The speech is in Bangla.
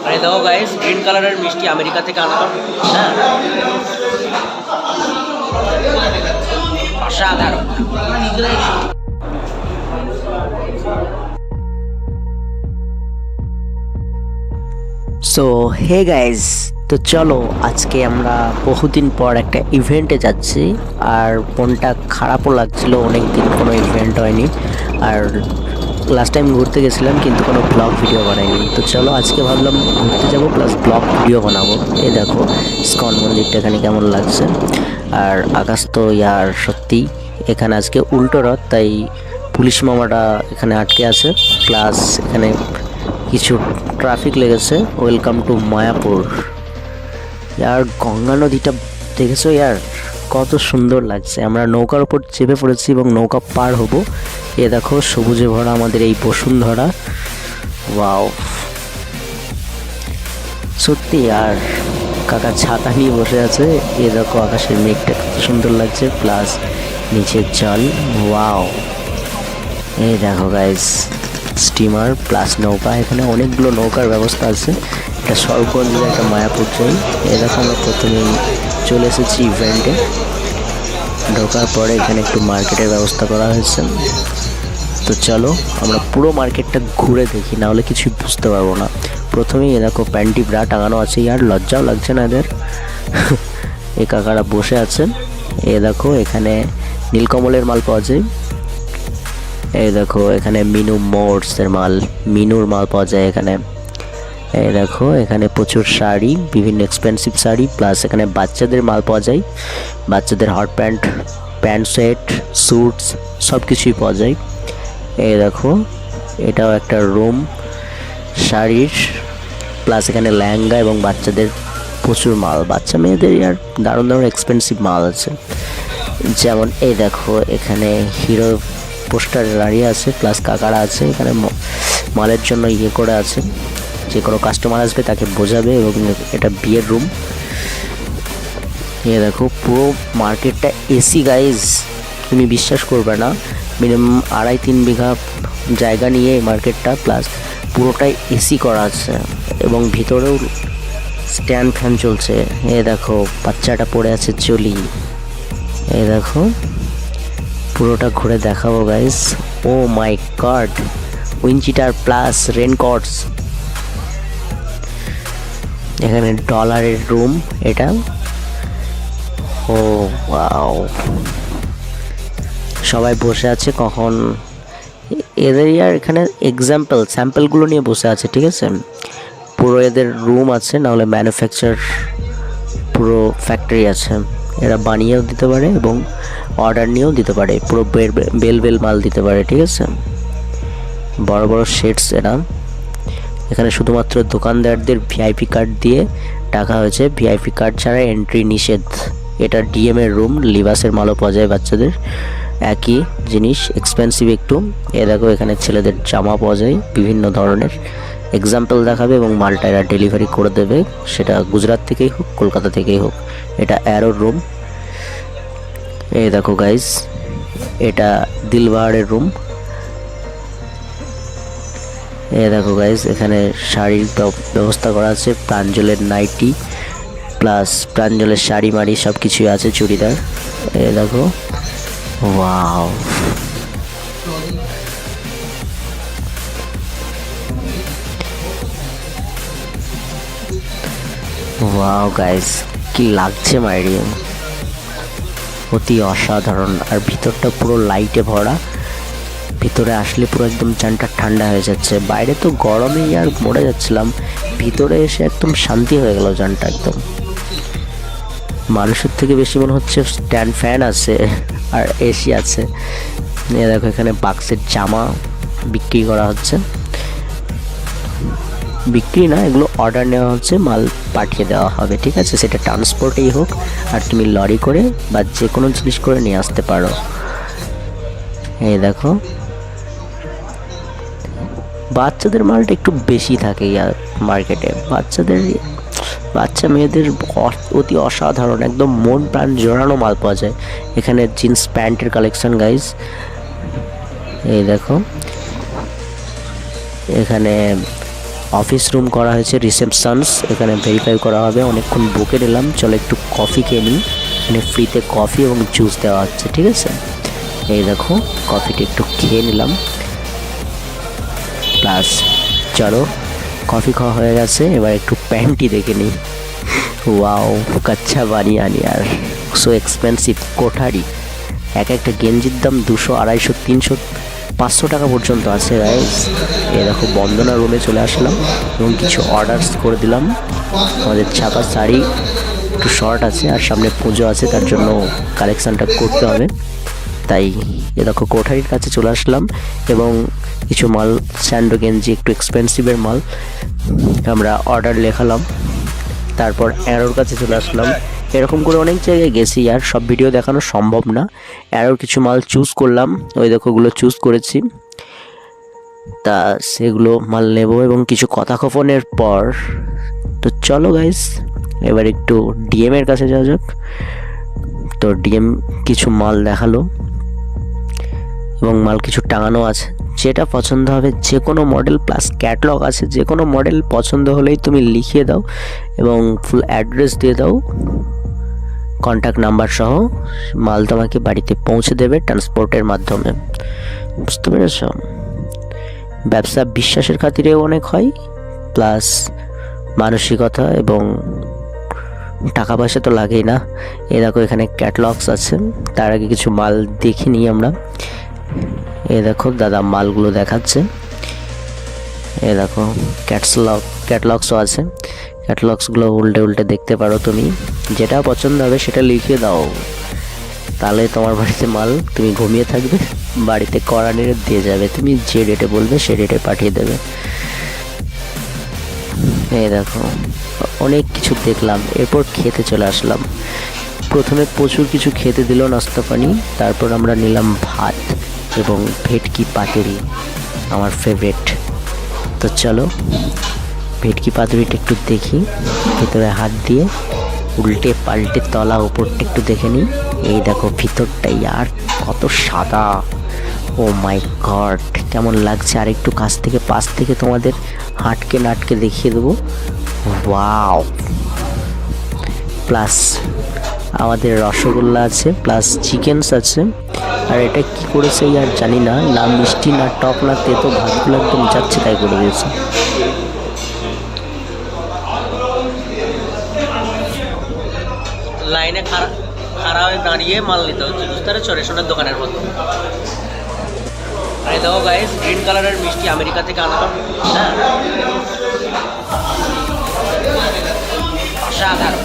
আর দেখো গাইস, গ্রিন কালারের মিষ্টি আমেরিকা থেকে আনা। হ্যাঁ, অসাধারণ। সো হে গাইজ, তো চলো আজকে আমরা বহুদিন পর একটা ইভেন্টে যাচ্ছি। আর মনটা খারাপও লাগছিল, অনেক দিন কোনো ইভেন্ট হয়নি। আর লাস্ট টাইম ঘুরতে গেছিলাম কিন্তু কোনো ব্লগ ভিডিও বানাইনি। তো চলো আজকে ভাবলাম ঘুরতে যাবো প্লাস ব্লগ ভিডিও বানাবো। এই দেখো ইস্কন মন্দিরটা এখানে কেমন লাগছে। আর আকাশ তো ইয়ার সত্যি এখানে আজকে উল্টো রথ, তাই পুলিশ মামাটা এখানে আটকে আছে। প্লাস এখানে কিছু ট্রাফিক লেগেছে। Welcome to Mayapur. ইয়ার গঙ্গা নদীটা দেখেছো ইয়ার, কত সুন্দর লাগছে। আমরা নৌকার উপর চেপে পড়েছি এবং নৌকা পার হব। এ দেখো সবুজে ভরা আমাদের এই বসুন্ধরা। ওয়াও, সত্যি। আর কাকা ছাতা নিয়ে বসে আছে। এ দেখো আকাশের মেঘটা কত সুন্দর লাগছে, প্লাস নিচের জল। ওয়াও, এই দেখো গাইস, স্টিমার প্লাস নৌকা। এখানে অনেকগুলো নৌকার ব্যবস্থা আছে। এটা সর্বগঞ্জের একটা মায়াপুর ট্রেন। এরকম আমরা প্রথমেই চলে এসেছি ইভেন্টে। ঢোকার পরে এখানে একটু মার্কেটের ব্যবস্থা করা হয়েছে। তো চলো আমরা পুরো মার্কেটটা ঘুরে দেখি, নাহলে কিছুই বুঝতে পারবো না। প্রথমেই এ দেখো প্যান্টি ব্রা টাঙানো আছে। আর লজ্জাও লাগছে না এদের। এ কাকারা বসে আছেন। এ দেখো এখানে নীলকমলের মাল পাওয়া যায়। এই দেখো এখানে মিনু মোটসের মাল, মিনুর মাল পাওয়া যায় এখানে। এই দেখো এখানে প্রচুর শাড়ি, বিভিন্ন এক্সপেন্সিভ শাড়ি, প্লাস এখানে বাচ্চাদের মাল পাওয়া যায়। বাচ্চাদের hot pant, pant set, suits সব কিছুই পাওয়া যায়। এই দেখো এটাও একটা রুম শাড়ির, প্লাস এখানে লেহেঙ্গা এবং বাচ্চাদের প্রচুর মাল। বাচ্চা মেয়েদের আর দারুণ দারুণ এক্সপেন্সিভ মাল আছে। যেমন এই দেখো এখানে হিরো পোস্টার দাঁড়িয়ে আছে, প্লাস কাকারা আছে এখানে মালের জন্য ইয়ে করে আছে। যে কোনো কাস্টমার আসবে তাকে বোঝাবে। এবং এটা বিয়ের রুম। এ দেখো পুরো মার্কেটটা এসি গাইজ, তুমি বিশ্বাস করবে না। মিনিমাম 2.5-3 বিঘা জায়গা নিয়ে এই মার্কেটটা, প্লাস পুরোটাই এসি করা আছে এবং ভিতরেও স্ট্যান্ড ফ্যান চলছে। এ দেখো বাচ্চাটা পড়ে আছে চলি। এ দেখো পুরোটা ঘুরে দেখাবো গাইস। ও মাই গড, উইন্ডচিটার প্লাস রেনকোটস। এখানে ডলারের রুম এটা। ও ওয়াও, সবাই বসে আছে কখন এদের আর এখানে এক্সাম্পল স্যাম্পলগুলো নিয়ে বসে আছে, ঠিক আছে। পুরো এদের রুম আছে, নাহলে ম্যানুফ্যাকচার পুরো ফ্যাক্টরি আছে। এরা বানিয়েও দিতে পারে এবং অর্ডার নিয়েও দিতে পারে। পুরো বেল মাল দিতে পারে, ঠিক আছে। বড় বড় শেডস এরা। এখানে শুধুমাত্র দোকানদারদের ভিআইপি কার্ড দিয়ে টাকা হয়েছে। ভিআইপি কার্ড ছাড়া এন্ট্রি নিষেধ। এটা ডিএম এর রুম, লিবাসের মালও পাওয়া যায় বাচ্চাদের। একই জিনিস, এক্সপেন্সিভ একটু। এ দেখো এখানে ছেলেদের জামা পাওয়া যায় বিভিন্ন ধরনের। এক্সাম্পল দেখাবে এবং মালটা এরা ডেলিভারি করে দেবে, সেটা গুজরাট থেকেই হোক কলকাতা থেকেই হোক। এটা অ্যারোর রুম। এই দেখো গাইস, এটা দিলবাহারের রুম। এই দেখো গাইস, এখানে শাড়ির ব্যবস্থা করা আছে। প্রাঞ্জলের নাইটি প্লাস প্রাঞ্জলের শাড়ি মাড়ি সব কিছুই আছে, চুড়িদার। এই দেখো ওয়াও, ওয়াও গাইস, কি লাগছে মাইরিয়াম, অতি অসাধারণ। আর ভিতরটা পুরো লাইটে ভরা। ভিতরে আসলে পুরো একদম চানটা ঠান্ডা হয়ে যাচ্ছে। বাইরে তো গরমেই আর মরে যাচ্ছিলাম, ভিতরে এসে একদম শান্তি হয়ে গেল জানটা একদম। মানুষের থেকে বেশি মনে হচ্ছে স্ট্যান্ড ফ্যান আছে আর এসি আছে। দেখো এখানে বাক্সের জামা বিক্রি করা হচ্ছে। বিক্রি না, এগুলো অর্ডার নেওয়া হচ্ছে, মাল পাঠিয়ে দেওয়া হবে, ঠিক আছে। সেটা ট্রান্সপোর্টেই হোক আর তুমি লরি করে বা যে কোনো জিনিস করে নিয়ে আসতে পারো। এই দেখো বাচ্চাদের মালটা একটু বেশি থাকে ইয়ার মার্কেটে। বাচ্চা মেয়েদের অতি অসাধারণ, একদম মন প্রাণ জোড়ানো মাল পাওয়া যায় এখানে। জিন্স প্যান্টের কালেকশন গাইজ। এই দেখো এখানে অফিস রুম করা হয়েছে, রিসেপশনস, এখানে ভেরিফাই করা হবে। অনেকক্ষণ বকে নিলাম, চলো একটু কফি খেয়ে নিই। এখানে ফ্রিতে কফি এবং জুস দেওয়া হচ্ছে, ঠিক আছে। এই দেখো কফিটা একটু খেয়ে নিলাম, প্লাস চলো কফি খাওয়া হয়ে গেছে, এবার একটু প্যান্টটি দেখে নিই। ওয়াও, কাচ্চা বানিয়ানি আর সো এক্সপেন্সিভ কোঠারি। এক একটা গেঞ্জির দাম 200, 250, 300, 500 টাকা পর্যন্ত আছে গাইস। এই দেখো বন্দনা রুমে চলে আসলাম এবং কিছু অর্ডারস করে দিলাম। আমাদের ছাপা শাড়ি একটু শর্ট আছে আর সামনে পুজো আছে, তার জন্য কালেকশানটা করতে হবে। তাই এ দেখো কোঠারির কাছে চলে আসলাম এবং কিছু মাল, স্যান্ডো গেঞ্জি একটু এক্সপেন্সিভের মাল আমরা অর্ডার লেখালাম। তারপর অ্যারোর কাছে চলে আসলাম। এরকম করে অনেক জায়গায় গেছি, আর সব ভিডিও দেখানো সম্ভব না। অ্যারোর কিছু মাল চুজ করলাম, ওই দেখো ওগুলো চুজ করেছি। তা সেগুলো মাল নেব এবং কিছু কথা খোপনের পর তো চলো গাইস এবার একটু ডিএম এর কাছে যাওয়া যাক। তো ডিএম কিছু মাল দেখালো এবং মাল কিছু টাঙানো আছে, যেটা পছন্দ হবে যে কোনো মডেল, প্লাস ক্যাটলগ আছে। যে কোনো মডেল পছন্দ হলেই তুমি লিখিয়ে দাও এবং ফুল অ্যাড্রেস দিয়ে দাও, কন্ট্যাক্ট নাম্বার সহ। মাল তোমাকে বাড়িতে পৌঁছে দেবে ট্রান্সপোর্টের মাধ্যমে, বুঝতে পেরেছ। ব্যবসা বিশ্বাসের খাতিরেও অনেক হয়, প্লাস মানসিকতা এবং টাকা পয়সা তো লাগেই না। এ দেখো এখানে ক্যাটলগস আছে, তার আগে কিছু মাল দেখে নিই আমরা। এ দেখো দাদা মালগুলো দেখাচ্ছে। এ দেখো ক্যাটলগসও আছে, ক্যাটলগসগুলো উল্টে উল্টে দেখতে পারো তুমি। যেটা পছন্দ হবে সেটা লিখে দাও, তাহলে তোমার বাড়িতে মাল, তুমি ঘুমিয়ে থাকবে, বাড়িতে কড়া নেড়ে দিয়ে যাবে। তুমি যে ডেটে বলবে সে ডেটে পাঠিয়ে দেবে। এই দেখো অনেক কিছু দেখলাম, এরপর খেতে চলে আসলাম। প্রথমে প্রচুর কিছু খেতে দিল, নাস্তা পানি। তারপর আমরা নিলাম ভাত এবং ভেটকি পাতুরি, আমার ফেভারিট। তো চলো ভেটকি পাতুরিটা একটু দেখি, ভেতরে হাত দিয়ে উল্টে পাল্টে তলা উপরটা একটু দেখে নিই। এই দেখো ভিতরটাই আর কত সাদা, ও মাই গড কেমন লাগছে। আর একটু কাছ থেকে পাশ থেকে তোমাদের হাঁটকে নাটকে দেখিয়ে দেবো। ওয়াও, প্লাস আমাদের রসগোল্লা আছে, প্লাস চিকেনস আছে। আর এটা কি করেছে আর জানি না, না মিষ্টি না টক না তেতো, ভাতগুলো একদম যাচ্ছে তাই করে দিয়েছে। লাইনে খাড়া হয়ে দাঁড়িয়ে মাল নিতে হচ্ছে, বুঝতে পারছো, রেশনের দোকানের মতো। আর দেখো গাইস, গ্রিন কালারের মিষ্টি আমেরিকা থেকে আনা, হ্যাঁ অসাধারণ।